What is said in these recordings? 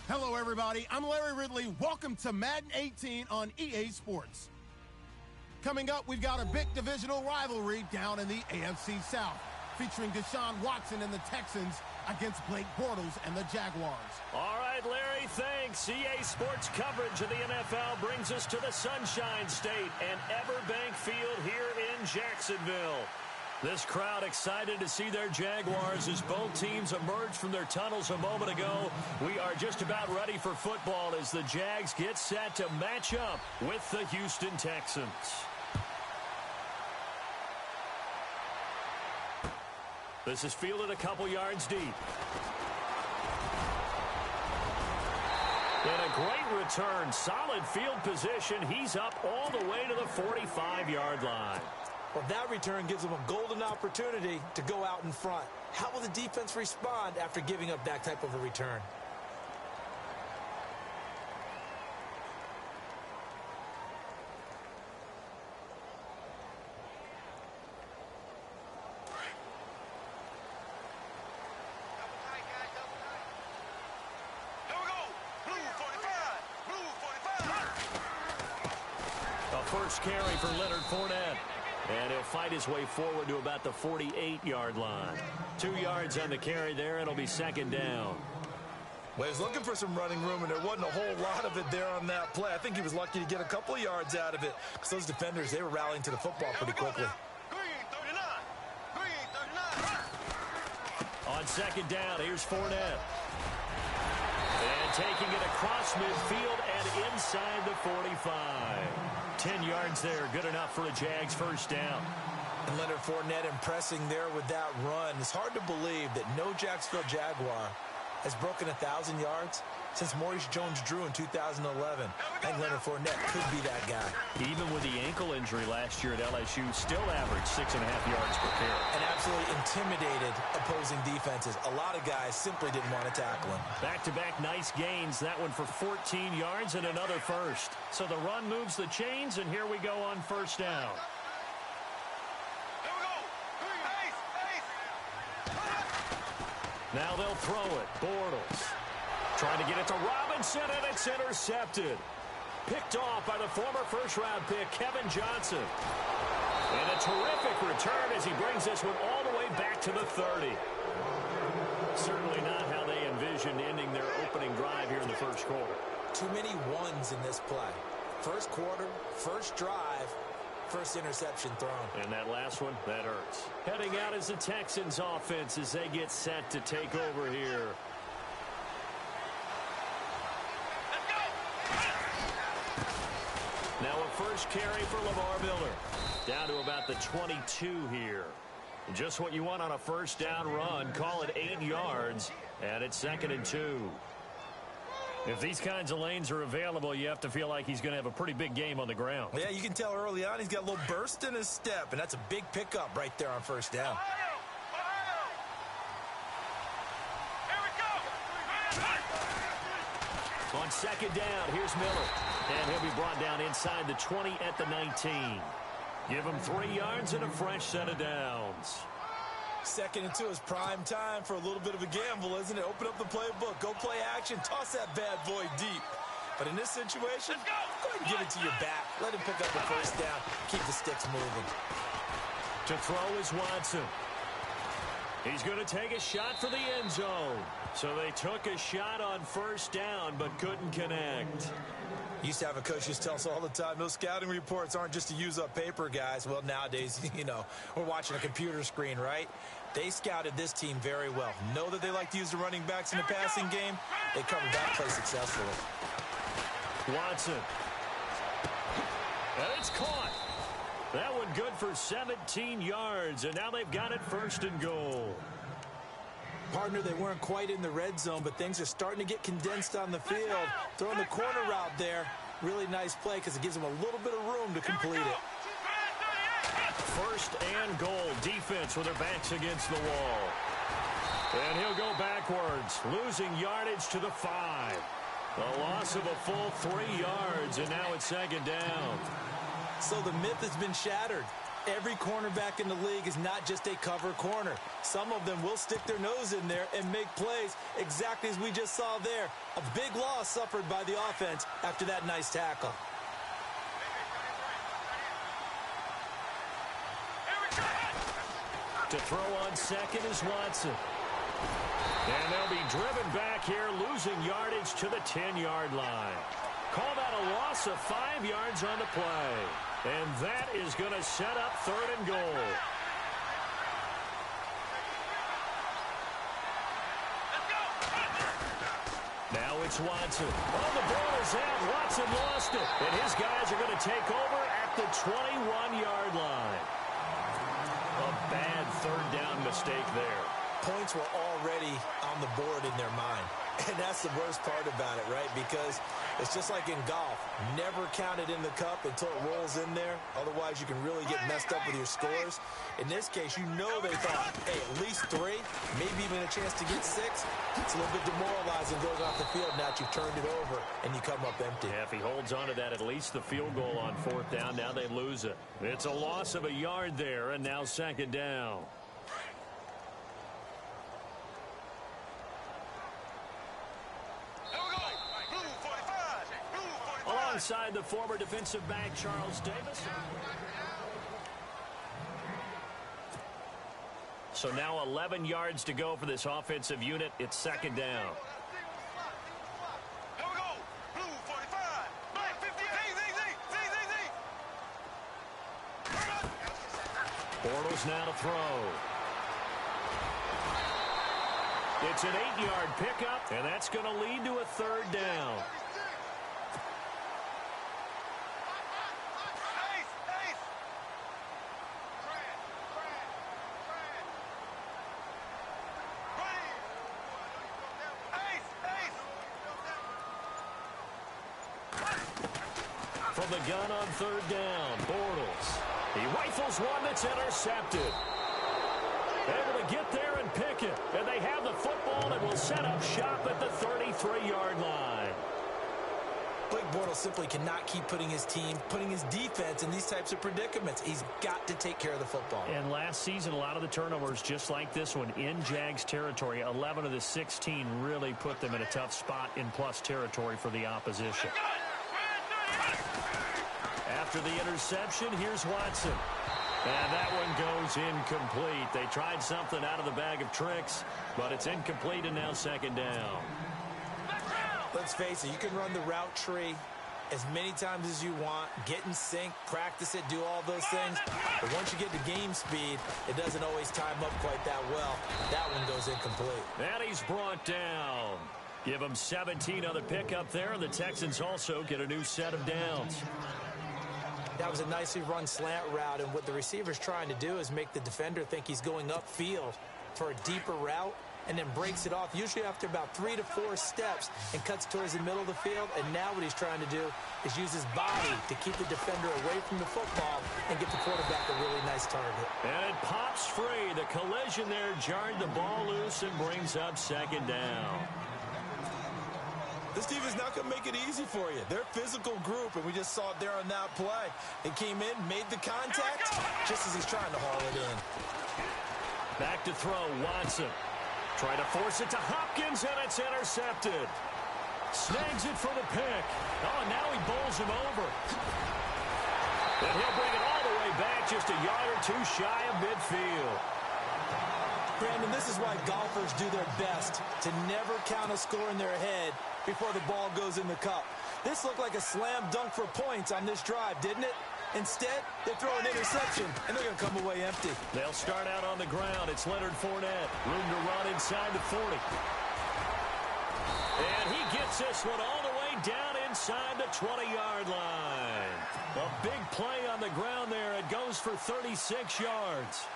Hello, everybody. I'm Larry Ridley. Welcome to Madden 18 on EA Sports. Coming up, we've got a big divisional rivalry down in the AFC South, featuring Deshaun Watson and the Texans against Blake Bortles and the Jaguars. All right, Larry, thanks. EA Sports coverage of the NFL brings us to the Sunshine State and Everbank Field here in Jacksonville. This crowd excited to see their Jaguars as both teams emerged from their tunnels a moment ago. We are just about ready for football as the Jags get set to match up with the Houston Texans. This is fielded a couple yards deep. And a great return. Solid field position. He's up all the way to the 45-yard line. Well, that return gives them a golden opportunity to go out in front. How will the defense respond after giving up that type of a return? A first carry for Leonard Fournette. And he'll fight his way forward to about the 48-yard line. 2 yards on the carry there. It'll be second down. Well, he was looking for some running room, and there wasn't a whole lot of it there on that play. I think he was lucky to get a couple of yards out of it because those defenders, they were rallying to the football pretty quickly. On second down, here's Fournette. And taking it across midfield and inside the 45. 10 yards there, good enough for a Jags first down. And Leonard Fournette impressing there with that run. It's hard to believe that no Jacksonville Jaguar has broken 1,000 yards since Maurice Jones-Drew in 2011. And Leonard Fournette could be that guy. Even with the ankle injury last year at LSU, still averaged 6.5 yards per carry. And absolutely intimidated opposing defenses. A lot of guys simply didn't want to tackle him. Back-to-back nice gains. That one for 14 yards and another first. So the run moves the chains, and here we go on first down. Now they'll throw it. Bortles trying to get it to Robinson, and it's intercepted. Picked off by the former first-round pick, Kevin Johnson. And a terrific return as he brings this one all the way back to the 30. Certainly not how they envisioned ending their opening drive here in the first quarter. Too many ones in this play. First quarter, first drive, first interception thrown. And that last one, that hurts. Heading out is the Texans offense as they get set to take over here. Now a first carry for Lamar Miller. Down to about the 22 here. Just what you want on a first down run. Call it 8 yards. And it's 2nd and 2. If these kinds of lanes are available, you have to feel like he's going to have a pretty big game on the ground. Yeah, you can tell early on he's got a little burst in his step, and that's a big pickup right there on first down. On second down, here's Miller. And he'll be brought down inside the 20 at the 19. Give him 3 yards and a fresh set of downs. 2nd and 2 is prime time for a little bit of a gamble, isn't it? Open up the playbook, go play action, toss that bad boy deep. But in this situation, go ahead and give it to your back. Let him pick up the first down. Keep the sticks moving. To throw is Watson. He's going to take a shot for the end zone. So they took a shot on first down but couldn't connect. Used to have a coach who tell us all the time, those scouting reports aren't just to use up paper, guys. Well, nowadays, you know, we're watching a computer screen, right? They scouted this team very well. Know that they like to use the running backs in the passing game. They covered that play successfully. Watson. And it's caught. That one good for 17 yards, and now they've got it 1st and goal. Partner, they weren't quite in the red zone, but things are starting to get condensed on the field. Throwing the corner route there. Really nice play because it gives them a little bit of room to complete it. 1st and goal. Defense with their backs against the wall. And he'll go backwards, losing yardage to the 5. A loss of a full 3 yards, and now it's 2nd down. So the myth has been shattered. Every cornerback in the league is not just a cover corner. Some of them will stick their nose in there and make plays exactly as we just saw there. A big loss suffered by the offense after that nice tackle. To throw on second is Watson. And they'll be driven back here, losing yardage to the 10-yard line. Call that a loss of 5 yards on the play. And that is going to set up 3rd and goal. Now it's Watson. Oh, the ball is out. Watson lost it. And his guys are going to take over at the 21-yard line. A bad 3rd down mistake there. Points were already on the board in their mind. And that's the worst part about it, right? Because it's just like in golf. Never count it in the cup until it rolls in there. Otherwise, you can really get messed up with your scores. In this case, you know they thought, hey, at least 3, maybe even a chance to get 6. It's a little bit demoralizing going off the field now that you've turned it over and you come up empty. Yeah, if he holds on to that, at least the field goal on 4th down. Now they lose it. It's a loss of a yard there, and now 2nd down. Alongside the former defensive back, Charles Davis. So now 11 yards to go for this offensive unit. It's 2nd down. Bortles now to throw. It's an 8-yard pickup, and that's going to lead to a 3rd down. From the gun on 3rd down, Bortles. He rifles one that's intercepted. Able to get there and pick it. And they have the football and will set up shop at the 33-yard line. Blake Bortles simply cannot keep putting his defense in these types of predicaments. He's got to take care of the football. And last season, a lot of the turnovers, just like this one, in Jags territory, 11 of the 16 really put them in a tough spot in plus territory for the opposition. After the interception, here's Watson. And that one goes incomplete. They tried something out of the bag of tricks, but it's incomplete and now 2nd down. Let's face it, you can run the route tree as many times as you want, get in sync, practice it, do all those things. But once you get to game speed, it doesn't always time up quite that well. That one goes incomplete. And he's brought down. Give him 17 on the pickup there, and the Texans also get a new set of downs. That was a nicely run slant route, and what the receiver's trying to do is make the defender think he's going upfield for a deeper route, and then breaks it off, usually after about 3 to 4 steps, and cuts towards the middle of the field. And now what he's trying to do is use his body to keep the defender away from the football and get the quarterback a really nice target. And it pops free. The collision there jarred the ball loose and brings up 2nd down. This team is not going to make it easy for you. They're a physical group, and we just saw it there on that play. They came in, made the contact, just as he's trying to haul it in. Back to throw, Watson. Try to force it to Hopkins, and it's intercepted. Snags it for the pick. Oh, now he bowls him over. And he'll bring it all the way back, just a yard or 2 shy of midfield. Brandon, this is why golfers do their best to never count a score in their head before the ball goes in the cup. This looked like a slam dunk for points on this drive, didn't it? Instead, they throw an interception, and they're going to come away empty. They'll start out on the ground. It's Leonard Fournette. Room to run inside the 40. And he gets this one all the way down inside the 20-yard line. A big play on the ground there. It goes for 36 yards.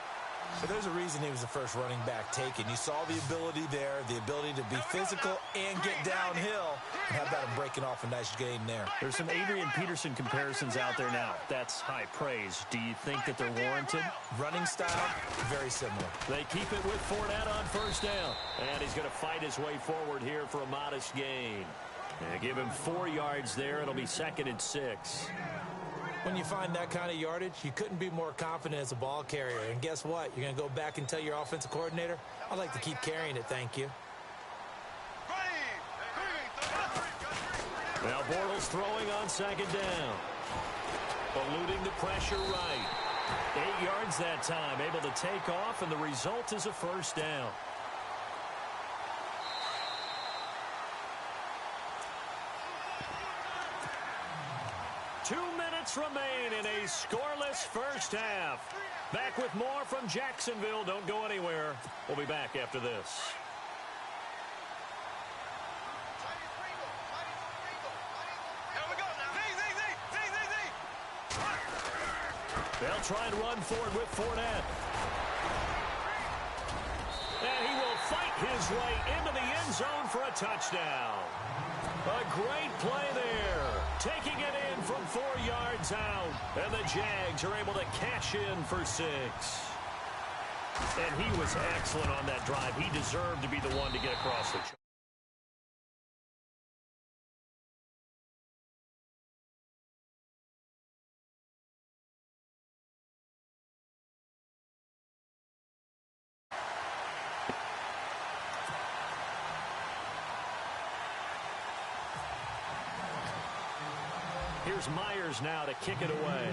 So there's a reason he was the first running back taken. You saw the ability there, the ability to be physical and get downhill. And how about him breaking off a nice gain there? There's some Adrian Peterson comparisons out there now. That's high praise. Do you think that they're warranted? Running style, very similar. They keep it with Fournette on 1st down. And he's going to fight his way forward here for a modest gain. And give him 4 yards there. It'll be 2nd and 6. When you find that kind of yardage, you couldn't be more confident as a ball carrier. And guess what? You're going to go back and tell your offensive coordinator, I'd like to keep carrying it, thank you. Now Bortles throwing on second down. Eluding the pressure right. 8 yards that time, able to take off, and the result is a first down. Two minutes remain in a scoreless first half. Back with more from Jacksonville. Don't go anywhere. We'll be back after this. They'll try and run forward with Fournette. And he will fight his way into the end zone for a touchdown. A great play there. Taking it in from 4 yards out. And the Jags are able to cash in for 6. And he was excellent on that drive. He deserved to be the one to get across the track. Here's Myers now to kick it away.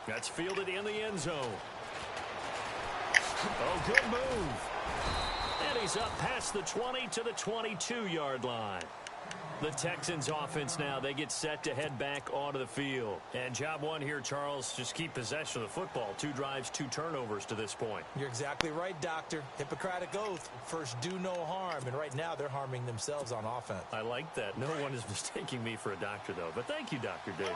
That's fielded in the end zone. Oh, good move. And he's up past the 20 to the 22-yard line. The Texans offense now, they get set to head back onto the field. And job one here, Charles, just keep possession of the football. 2 drives, 2 turnovers to this point. You're exactly right, Doctor. Hippocratic oath. First, do no harm. And right now, they're harming themselves on offense. I like that. No one is mistaking me for a doctor, though. But thank you, Dr. Davis.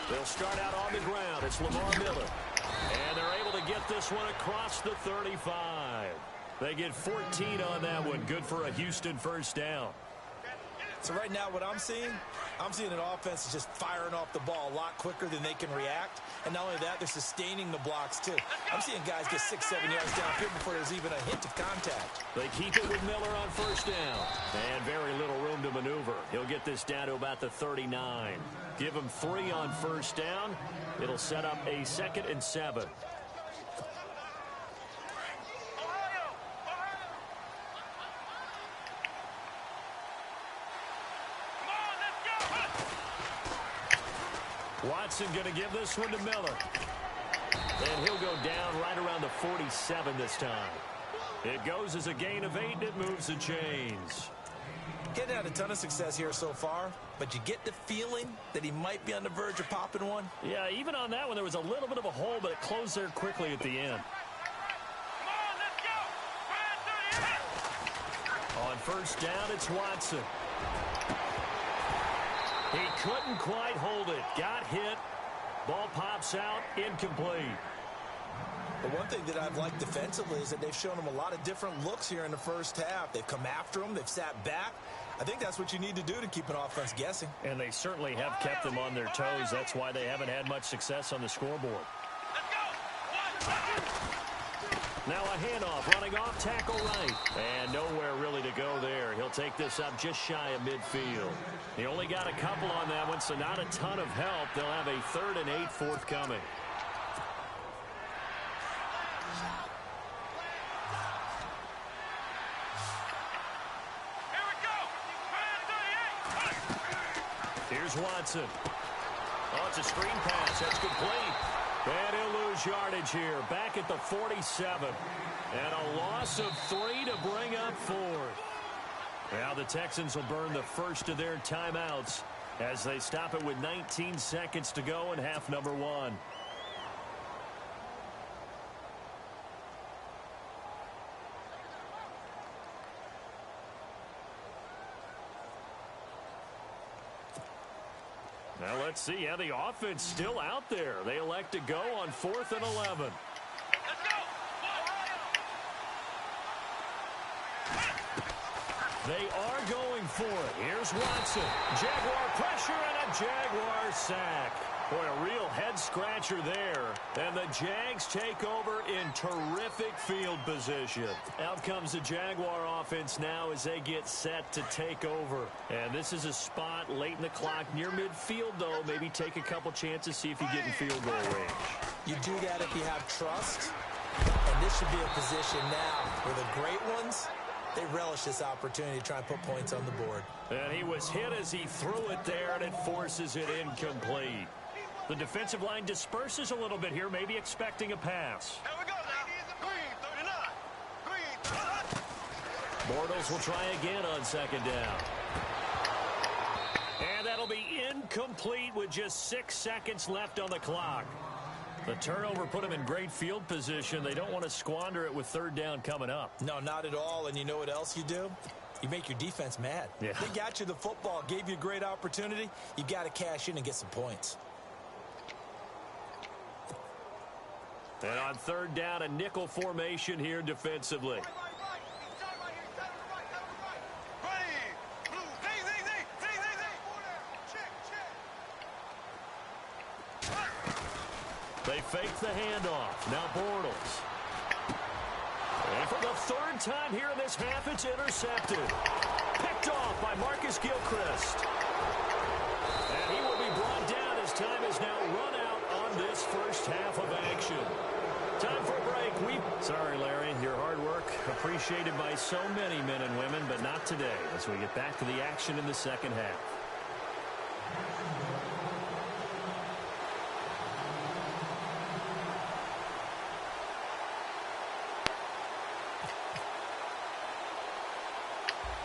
They'll start out on the ground. It's Lamar Miller. And they're able to get this one across the 35. They get 14 on that one. Good for a Houston first down. So right now what I'm seeing an offense that's just firing off the ball a lot quicker than they can react. And not only that, they're sustaining the blocks too. I'm seeing guys get 6, 7 yards downfield before there's even a hint of contact. They keep it with Miller on first down. And very little room to maneuver. He'll get this down to about the 39. Give him 3 on first down. It'll set up a 2nd and 7. Watson going to give this one to Miller. And he'll go down right around the 47 this time. It goes as a gain of 8, and it moves the chains. Getting had a ton of success here so far, but you get the feeling that he might be on the verge of popping one. Yeah, even on that one, there was a little bit of a hole, but it closed there quickly at the end. On first down, it's Watson. He couldn't quite hold it. Got hit. Ball pops out. Incomplete. The one thing that I've liked defensively is that they've shown him a lot of different looks here in the first half. They've come after him. They've sat back. I think that's what you need to do to keep an offense guessing. And they certainly have kept them on their toes. That's why they haven't had much success on the scoreboard. Now a handoff, running off, tackle right. And nowhere really to go there. He'll take this up just shy of midfield. He only got a couple on that one, so not a ton of help. They'll have a 3rd and 8 forthcoming. Here's Watson. Oh, it's a screen pass. That's complete. And he'll lose yardage here. Back at the 47. And a loss of 3 to bring up 4th. Now the Texans will burn the first of their timeouts as they stop it with 19 seconds to go in half number 1. Now let's see. Yeah, the offense still out there. They elect to go on 4th and 11. They are going for it. Here's Watson. Jaguar pressure and a Jaguar sack. Boy, a real head-scratcher there. And the Jags take over in terrific field position. Out comes the Jaguar offense now as they get set to take over. And this is a spot late in the clock near midfield, though. Maybe take a couple chances, see if you get in field goal range. You do that if you have trust. And this should be a position now where the great ones, they relish this opportunity to try and put points on the board. And he was hit as he threw it there, and it forces it incomplete. The defensive line disperses a little bit here, maybe expecting a pass. Here we go now. Green, 39. Bortles will try again on second down. And that'll be incomplete with just 6 seconds left on the clock. The turnover put them in great field position. They don't want to squander it with third down coming up. No, not at all. And you know what else you do? You make your defense mad. Yeah. They got you the football, gave you a great opportunity. You got to cash in and get some points. And on third down, a nickel formation here defensively. They fake the handoff. Now Bortles. And for the third time here in this half, it's intercepted. Picked off by Marcus Gilchrist. And he will be brought down as time is now run out on this first half of action. Time for a break. Sorry, Larry, your hard work appreciated by so many men and women, but not today as we get back to the action in the second half.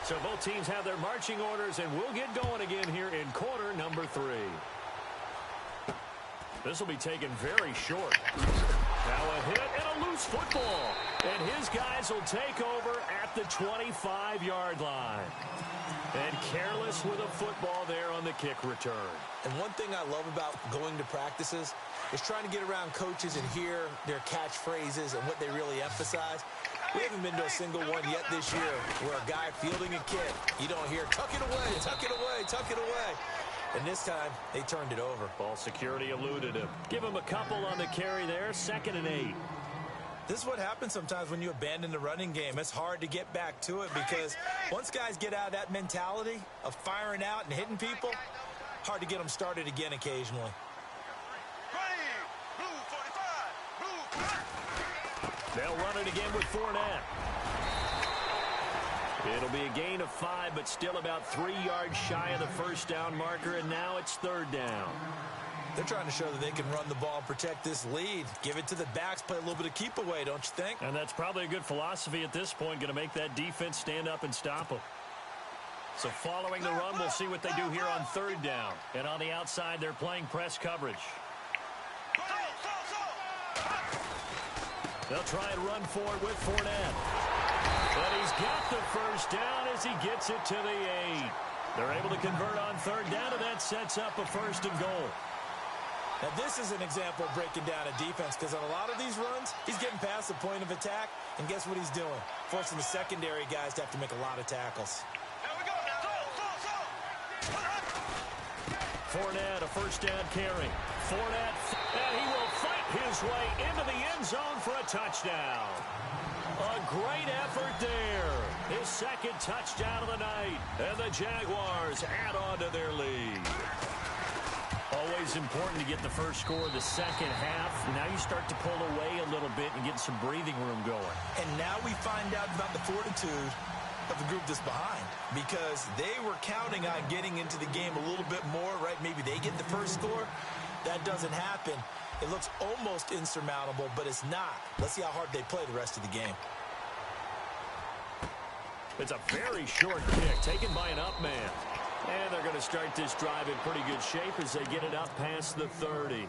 So both teams have their marching orders, and we'll get going again here in quarter number 3. This will be taken very short. Now a hit and a loose football. And his guys will take over at the 25-yard line. And careless with a football there on the kick return. And one thing I love about going to practices is trying to get around coaches and hear their catchphrases and what they really emphasize. We haven't been to a single one yet this year where a guy fielding a kick, you don't hear, tuck it away, tuck it away, tuck it away. And this time, they turned it over. Ball security eluded him. Give him a couple on the carry there, 2nd and 8. This is what happens sometimes when you abandon the running game. It's hard to get back to it because once guys get out of that mentality of firing out and hitting people, hard to get them started again occasionally. They'll run it again with Fournette. It'll be a gain of 5, but still about 3 yards shy of the first down marker, and now it's third down. They're trying to show that they can run the ball and protect this lead. Give it to the backs, play a little bit of keep away, don't you think? And that's probably a good philosophy at this point, going to make that defense stand up and stop them. So following the run, we'll see what they do here on third down. And on the outside, they're playing press coverage. They'll try and run for it with Fournette. But he's got the first down as he gets it to the 8. They're able to convert on third down, and that sets up a 1st and goal. Now, this is an example of breaking down a defense because on a lot of these runs, he's getting past the point of attack, and guess what he's doing? Forcing the secondary guys to have to make a lot of tackles. Fournette, a first down carry. Fournette, and he will fight his way into the end zone for a touchdown. A great effort there. His 2nd touchdown of the night. And the Jaguars add on to their lead. Always important to get the first score of the second half. Now you start to pull away a little bit and get some breathing room going. And now we find out about the fortitude of the group that's behind because they were counting on getting into the game a little bit more, right? Maybe they get the first score. That doesn't happen. It looks almost insurmountable, but it's not. Let's see how hard they play the rest of the game. It's a very short kick taken by an up man. And they're going to start this drive in pretty good shape as they get it up past the 30.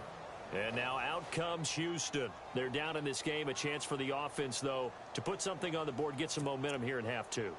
And now out comes Houston. They're down in this game. A chance for the offense, though, to put something on the board, get some momentum here in half 2.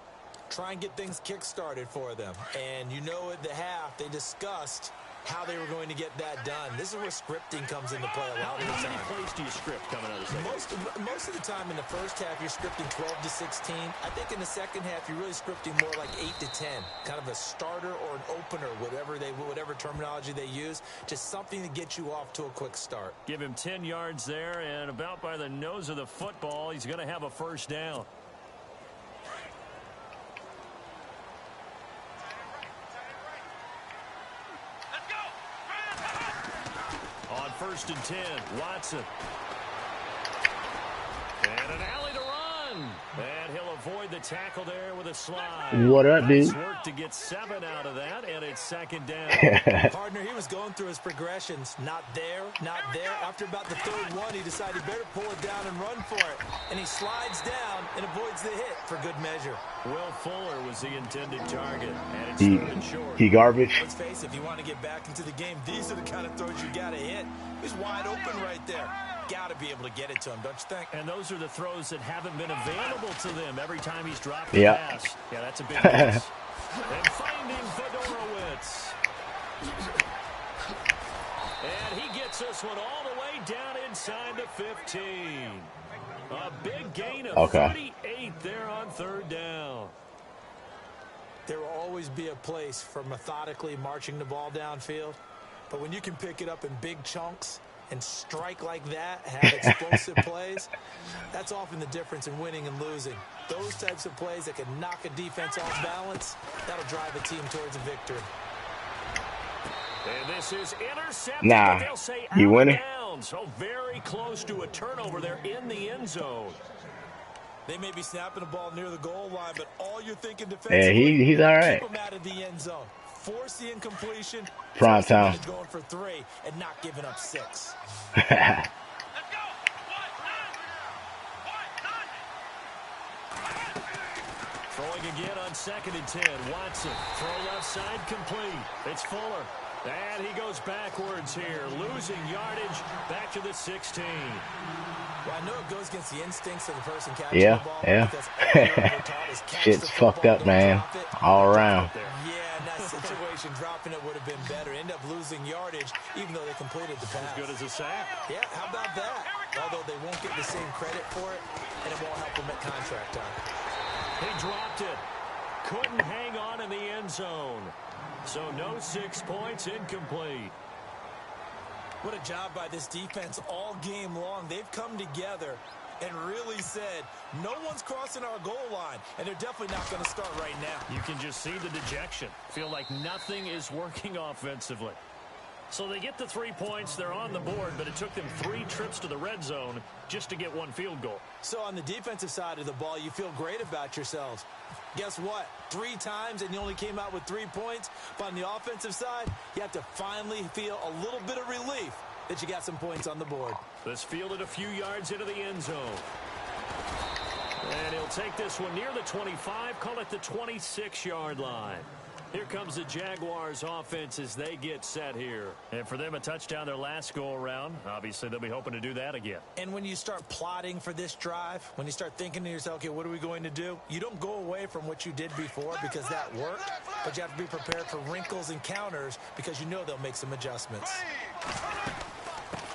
Try and get things kick-started for them. And you know at the half, they discussed how they were going to get that done. This is where scripting comes into play a lot of the How time. many plays do you script coming out of the second? Most of the time in the first half, you're scripting 12 to 16. I think in the second half, you're really scripting more like 8 to 10, kind of a starter or an opener, whatever terminology they use, just something to get you off to a quick start. Give him 10 yards there, and about by the nose of the football, he's going to have a first down. On 1st and 10, Watson. And an alley to run. And he'll avoid the tackle there with a slide. What up, dude? Nice work to get 7 out of that, and it's 2nd down. Partner, he was going through his progressions. Not there, not there. After about the 3rd one, he decided he better pull it down and run for it. And he slides down and avoids the hit for good measure. Will Fuller was the intended target, and it's third and short. He garbage. Let's face it, if you want to get back into the game, these are the kind of throws you got to hit. He's wide open right there. Got to be able to get it to him, don't you think? And those are the throws that haven't been available to them every time he's dropped the Yep. pass. Yeah, that's a big miss. And finding Fedorowicz. And he gets this one all the way down inside the 15. A big gain of 38 there on 3rd down. There will always be a place for methodically marching the ball downfield. But when you can pick it up in big chunks and strike like that, have explosive plays, that's often the difference in winning and losing. Those types of plays that can knock a defense off balance, that'll drive a team towards a victory. And this is intercepted. Nah, They'll say you out of winning? bounds. So very close to a turnover there in the end zone. They may be snapping the ball near the goal line, but all you're thinking defensively, Yeah, he's all right. keep him out of the end zone. Force the incompletion. Prime time. Going for 3 and not giving up 6. Throwing again on 2nd and 10. Watson. Throw left side complete. It's Fuller. And he goes backwards here. Losing yardage back to the 16. Well, I know it goes against the instincts of the person catching the ball. Yeah. Because all you're ever taught is catch Shit's the fucked football, up, don't man. drop it. All around. Yeah, in that situation, dropping it would have been better. End up losing yardage, even though they completed the pass. As good as a sack. Yeah, how about that? Although they won't get the same credit for it, and it won't help them at contract time. He dropped it. Couldn't hang on in the end zone. So no 6 points, incomplete. What a job by this defense all game long. They've come together and really said, no one's crossing our goal line, and they're definitely not going to start right now. You can just see the dejection. Feel like nothing is working offensively. So they get the 3 points. They're on the board, but it took them 3 trips to the red zone just to get 1 field goal. So on the defensive side of the ball, you feel great about yourselves. Guess what? 3 times, and you only came out with 3 points. But on the offensive side, you have to finally feel a little bit of relief that you got some points on the board. This fielded a few yards into the end zone. And he'll take this one near the 25, call it the 26-yard line. Here comes the Jaguars offense as they get set here. And for them, a touchdown their last go-around. Obviously, they'll be hoping to do that again. And when you start plotting for this drive, when you start thinking to yourself, okay, what are we going to do? You don't go away from what you did before because that worked, but you have to be prepared for wrinkles and counters because you know they'll make some adjustments.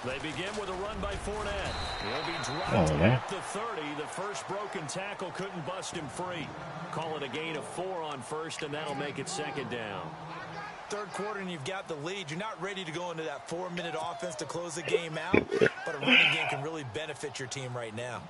They begin with a run by Fournette. He'll be dropped at the 30. The first broken tackle couldn't bust him free. Call it a gain of 4 on first, and that'll make it 2nd down. 3rd quarter, and you've got the lead. You're not ready to go into that 4-minute offense to close the game out, but a running game can really benefit your team right now.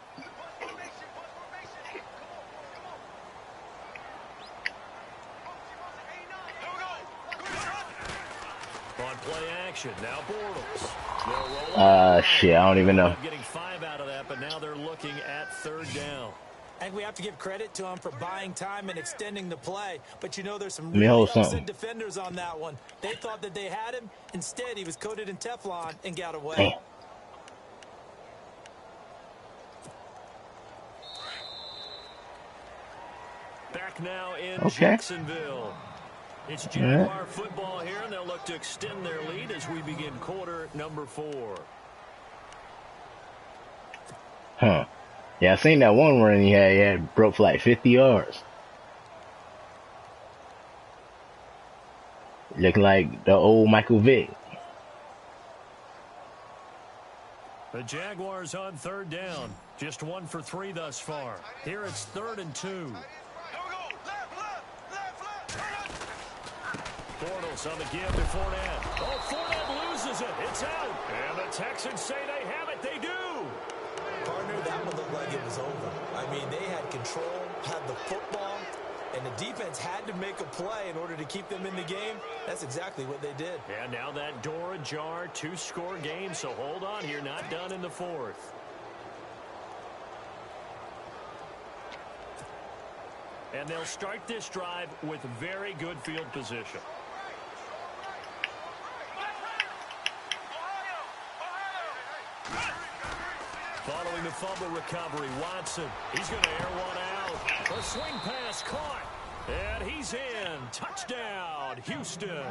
On play action, now Bortles. Shit, I don't even know. Getting 5 out of that, but now they're looking at 3rd down. And we have to give credit to him for buying time and extending the play. But you know there's some me really hold upset something. defenders on that one. They thought that they had him. Instead, he was coated in Teflon and got away. Damn. Back now in Okay. Jacksonville. It's Jaguar football here, and they'll look to extend their lead as we begin quarter number 4. Huh. Yeah, I seen that one run he had broke for like 50 yards. Looking like the old Michael Vick. The Jaguars on third down. Just 1 for 3 thus far. Here it's 3rd and 2. Bortles on the give to Fournette. Oh, Fournette loses it. It's out. And the Texans say they have it. They do. Partner, that one looked like it was over. I mean, they had control, had the football, and the defense had to make a play in order to keep them in the game. That's exactly what they did. And now that door ajar, 2-score game, so hold on here, not done in the 4th. And they'll start this drive with very good field position. Following the fumble recovery, Watson. He's going to air one out. A swing pass caught. And he's in. Touchdown, Houston.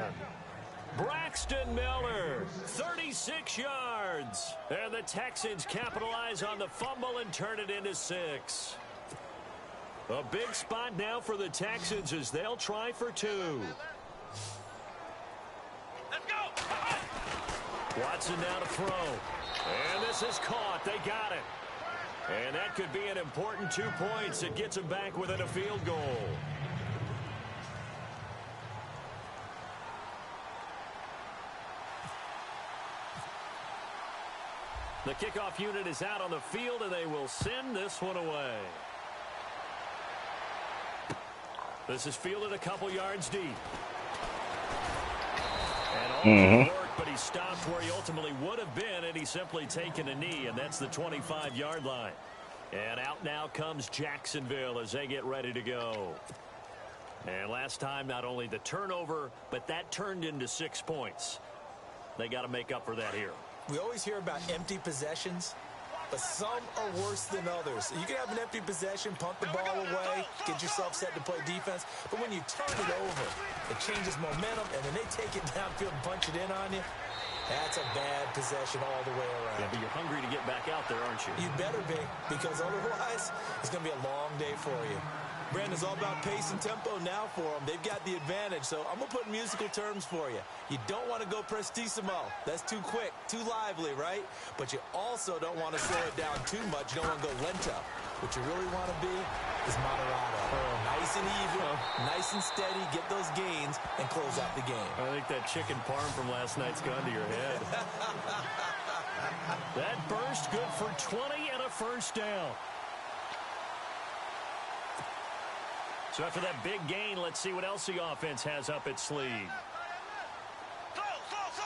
Braxton Miller, 36 yards. And the Texans capitalize on the fumble and turn it into 6. A big spot now for the Texans as they'll try for 2. Let's go. Watson now to throw. And this is caught. They got it. And that could be an important 2 points. It gets them back within a field goal. The kickoff unit is out on the field, and they will send this one away. This is fielded a couple yards deep. And all the work, but he stopped where he ultimately would have been, and he's simply taken a knee, and that's the 25-yard line. And out now comes Jacksonville as they get ready to go. And last time, not only the turnover, but that turned into 6 points. They got to make up for that here. We always hear about empty possessions, but some are worse than others. You can have an empty possession, punt the ball away, get yourself set to play defense, but when you turn it over, it changes momentum, and then they take it downfield and punch it in on you. That's a bad possession all the way around. Yeah, but you're hungry to get back out there, aren't you? You better be, because otherwise, it's going to be a long day for you. Brandon's all about pace and tempo now for them. They've got the advantage, so I'm going to put musical terms for you. You don't want to go prestissimo. That's too quick, too lively, right? But you also don't want to slow it down too much. You don't want to go lento. What you really want to be is moderado. Nice and even, nice and steady, get those gains, and close out the game. I think that chicken parm from last night's gone to your head. That burst good for 20 and a first down. So after that big gain, let's see what else the offense has up its sleeve. Slow. Go. Z.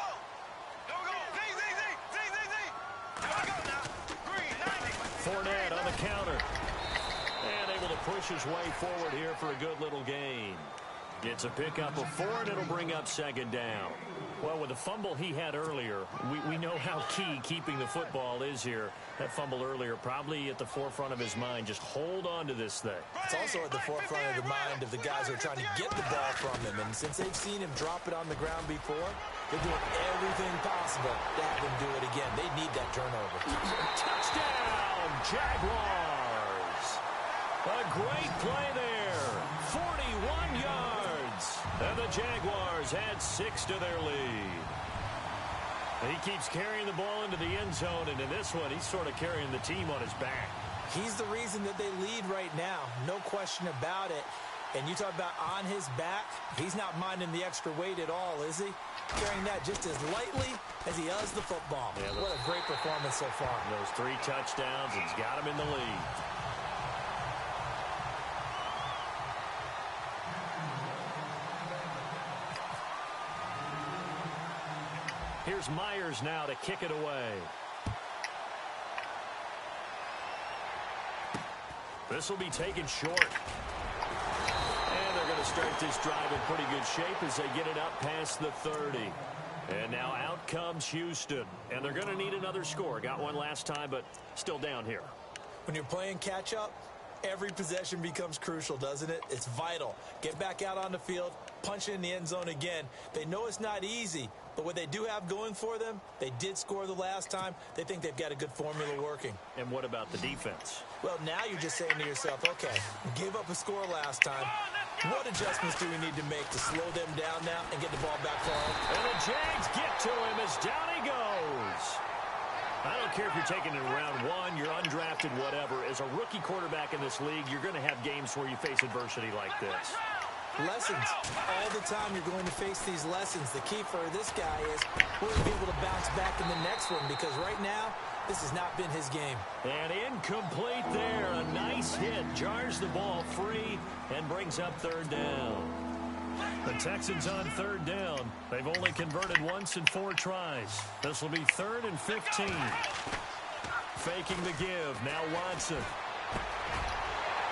Here we go now. Green, 90. Fournette on the counter. And able to push his way forward here for a good little gain. Gets a pickup of 4, and it'll bring up 2nd down. Well, with the fumble he had earlier, we know how key keeping the football is here. That fumble earlier probably at the forefront of his mind. Just hold on to this thing. It's also at the forefront of the mind of the guys who are trying to get the ball from him. And since they've seen him drop it on the ground before, they're doing everything possible to have him do it again. They need that turnover. Touchdown, Jaguars. A great play there. 41 yards. And the Jaguars add 6 to their lead. He keeps carrying the ball into the end zone, and in this one, he's sort of carrying the team on his back. He's the reason that they lead right now. No question about it. And you talk about on his back, he's not minding the extra weight at all, is he? Carrying that just as lightly as he does the football. Yeah, what a great performance so far. Those 3 touchdowns, it's got him in the lead. Here's Myers now to kick it away. This will be taken short. And they're going to start this drive in pretty good shape as they get it up past the 30. And now out comes Houston. And they're going to need another score. Got one last time, but still down here. When you're playing catch-up, every possession becomes crucial, doesn't it? It's vital. Get back out on the field, punch it in the end zone again. They know it's not easy, but what they do have going for them, they did score the last time. They think they've got a good formula working. And what about the defense? Well, now you're just saying to yourself, okay, gave up a score last time. What adjustments do we need to make to slow them down now and get the ball back for him? And the Jags get to him as down he goes. I don't care if you're taking it in round one, you're undrafted, whatever. As a rookie quarterback in this league, you're going to have games where you face adversity like this. Lessons. All the time you're going to face these lessons. The key for this guy is will he be able to bounce back in the next one, because right now, this has not been his game. And incomplete there. A nice hit. Jars the ball free and brings up third down. The Texans on third down. They've only converted once in 4 tries. This will be 3rd and 15. Faking the give. Now Watson.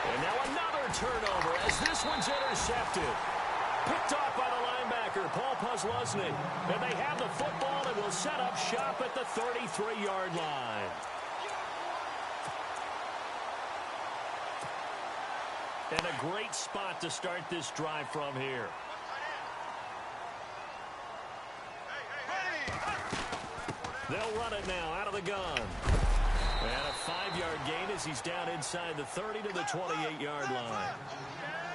And now another turnover as this one's intercepted. Picked off by the linebacker, Paul Posluszny. And they have the football and will set up shop at the 33-yard line. And a great spot to start this drive from here. They'll run it now out of the gun. And a 5-yard gain as he's down inside the 30 to the 28-yard line.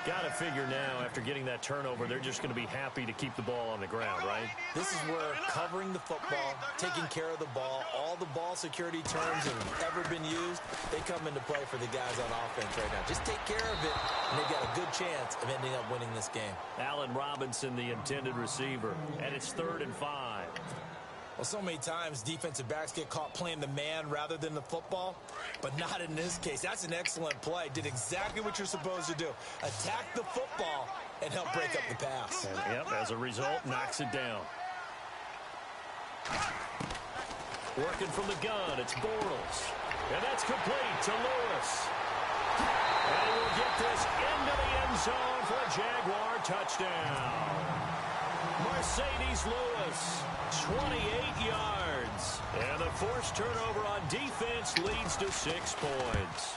Got to figure now, after getting that turnover, they're just going to be happy to keep the ball on the ground, right? This is where covering the football, taking care of the ball, all the ball security terms that have ever been used, they come into play for the guys on offense right now. Just take care of it, and they've got a good chance of ending up winning this game. Allen Robinson, the intended receiver, and it's 3rd and 5. Well, so many times defensive backs get caught playing the man rather than the football, but not in this case. That's an excellent play. Did exactly what you're supposed to do. Attack the football and help break up the pass. And, yep, as a result, knocks it down. Working from the gun, it's Bortles. And that's complete to Lewis. And he will get this into the end zone for a Jaguar touchdown. Mercedes Lewis, 28 yards. And the forced turnover on defense leads to 6 points.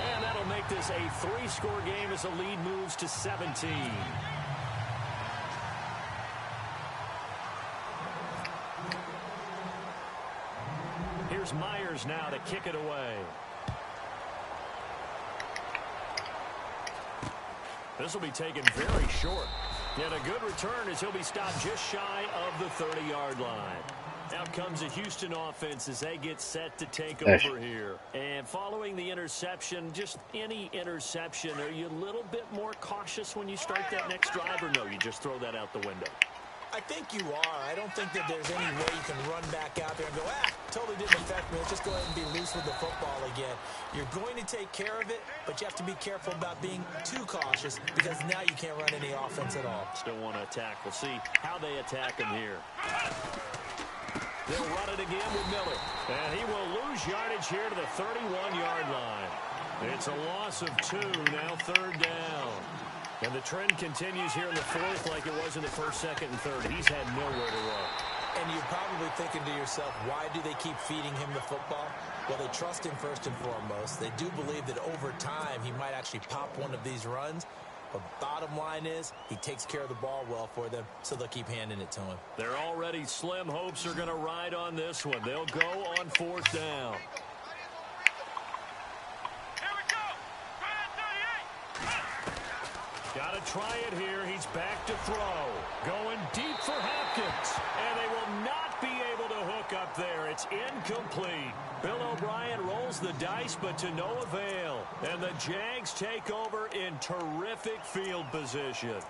And that'll make this a 3-score game as the lead moves to 17. Here's Myers now to kick it away. This will be taken very short. And a good return as he'll be stopped just shy of the 30-yard line. Out comes the Houston offense as they get set to take over here. And following the interception, just any interception, are you a little bit more cautious when you start that next drive, or no, you just throw that out the window? I think you are. I don't think that there's any way you can run back out there and go, totally didn't affect me. Let's just go ahead and be loose with the football again. You're going to take care of it, but you have to be careful about being too cautious because now you can't run any offense at all. Still want to attack. We'll see how they attack him here. They'll run it again with Miller. And he will lose yardage here to the 31-yard line. It's a loss of 2, now 3rd down. And the trend continues here in the 4th like it was in the 1st, 2nd, and 3rd. He's had nowhere to run. And you're probably thinking to yourself, why do they keep feeding him the football? Well, they trust him first and foremost. They do believe that over time he might actually pop one of these runs. But bottom line is he takes care of the ball well for them, so they'll keep handing it to him. They're already slim hopes are going to ride on this one. They'll go on 4th down. Got to try it here. He's back to throw. Going deep for Hopkins. And they will not be able to hook up there. It's incomplete. Bill O'Brien rolls the dice, but to no avail. And the Jags take over in terrific field position.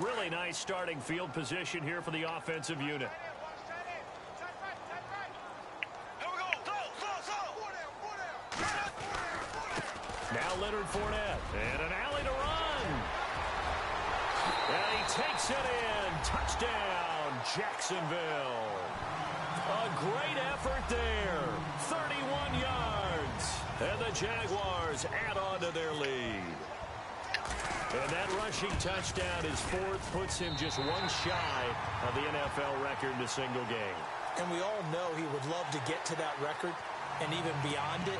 Really nice starting field position here for the offensive unit. Now Leonard Fournette, and an alley to run. And he takes it in. Touchdown, Jacksonville. A great effort there. 31 yards. And the Jaguars add on to their lead. And that rushing touchdown, his 4th, puts him just 1 shy of the NFL record in a single game. And we all know he would love to get to that record and even beyond it.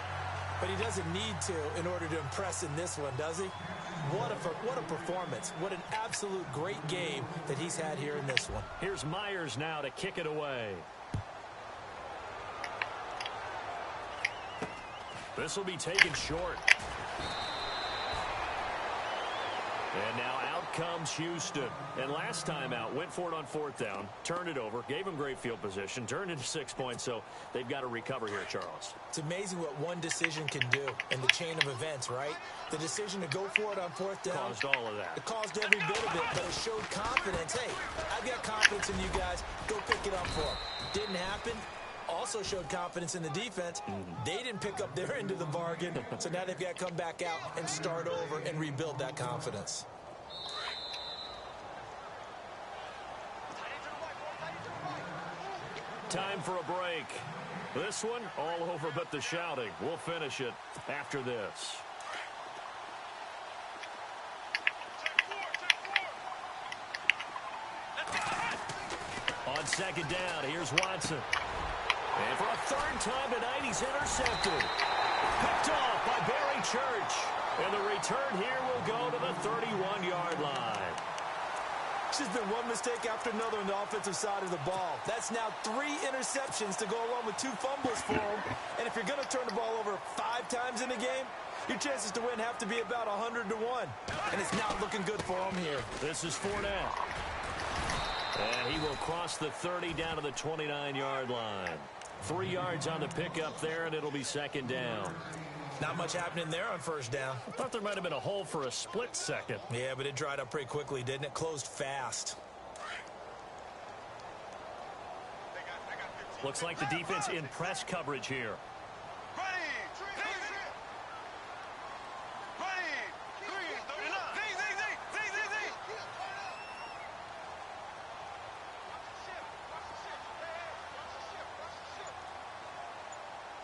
But he doesn't need to in order to impress in this one, does he? What a performance. What an absolute great game that he's had here in this one. Here's Myers now to kick it away. This will be taken short. And now out comes Houston. And last time out, went for it on 4th down, turned it over, gave them great field position, turned into 6 points, so they've got to recover here, Charles. It's amazing what one decision can do in the chain of events, right? The decision to go for it on 4th down. Caused all of that. It caused every bit of it, but it showed confidence. Hey, I've got confidence in you guys. Go pick it up for them. Didn't happen. Also showed confidence in the defense. They didn't pick up their end of the bargain, so now they've got to come back out and start over and rebuild that confidence. Time for a break. This one, all over but the shouting. We'll finish it after this. On 2nd down, here's Watson. And for a 3rd time tonight, he's intercepted. Picked off by Barry Church. And the return here will go to the 31-yard line. There's been one mistake after another on the offensive side of the ball. That's now 3 interceptions to go along with 2 fumbles for him. And if you're going to turn the ball over 5 times in a game, your chances to win have to be about 100 to 1. And it's not looking good for him here. This is 4 now. And he will cross the 30 down to the 29-yard line. 3 yards on the pickup there, and it'll be 2nd down. Not much happening there on 1st down. I thought there might have been a hole for a split second. Yeah, but it dried up pretty quickly, didn't it? Closed fast. Looks like the defense in press coverage here.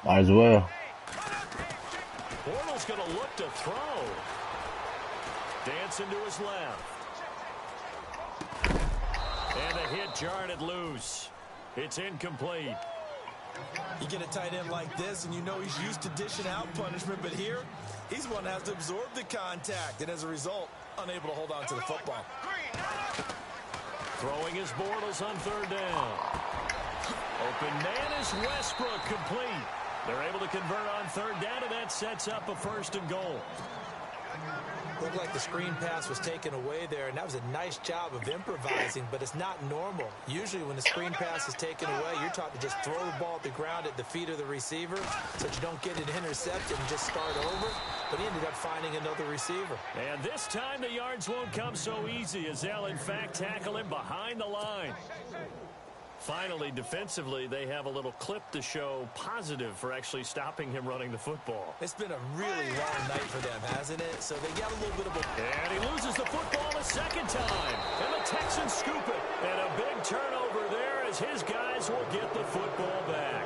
Might as well. Bortles going to look to throw. Dancing to his left. And the hit jarred it loose. It's incomplete. You get a tight end like this, and you know he's used to dishing out punishment, but here, he's one that has to absorb the contact, and as a result, unable to hold on to the football. Throwing his Bortles on 3rd down. Open man is Westbrook, complete. They're able to convert on 3rd down, and that sets up a 1st and goal. Looked like the screen pass was taken away there, and that was a nice job of improvising, but it's not normal. Usually when the screen pass is taken away, you're taught to just throw the ball at the ground at the feet of the receiver so that you don't get it intercepted and just start over, but he ended up finding another receiver. And this time the yards won't come so easy as they'll, in fact, tackle him behind the line. Finally, defensively, they have a little clip to show positive for actually stopping him running the football. It's been a really long night for them, hasn't it? So they got a little bit of a... And he loses the football a 2nd time. And the Texans scoop it. And a big turnover there as his guys will get the football back.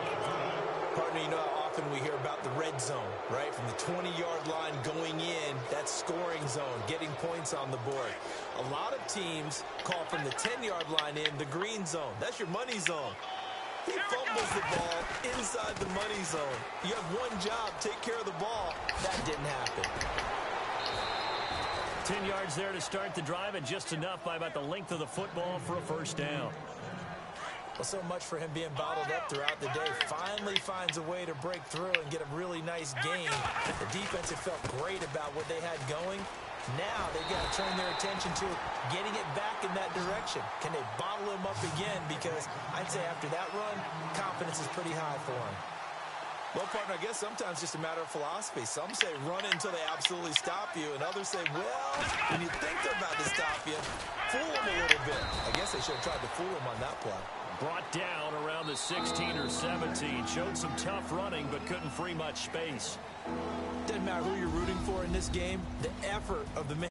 Partner, you know how often we hear about the red zone, right? From the 20-yard line going in, that's scoring zone, getting points on the board. A lot of teams call from the 10-yard line in the green zone. That's your money zone. He fumbles the ball inside the money zone. You have one job, take care of the ball. That didn't happen. 10 yards there to start the drive, and just enough by about the length of the football for a 1st down. Well, so much for him being bottled up throughout the day. Finally finds a way to break through and get a really nice game. The defense had felt great about what they had going. Now they've got to turn their attention to getting it back in that direction. Can they bottle him up again? Because I'd say after that run, confidence is pretty high for him. Well, partner, I guess sometimes it's just a matter of philosophy. Some say run until they absolutely stop you, and others say, well, when you think they're about to stop you, fool them a little bit. I guess they should have tried to fool him on that play. Brought down around the 16 or 17. Showed some tough running, but couldn't free much space. Doesn't matter who you're rooting for in this game. The effort of the man.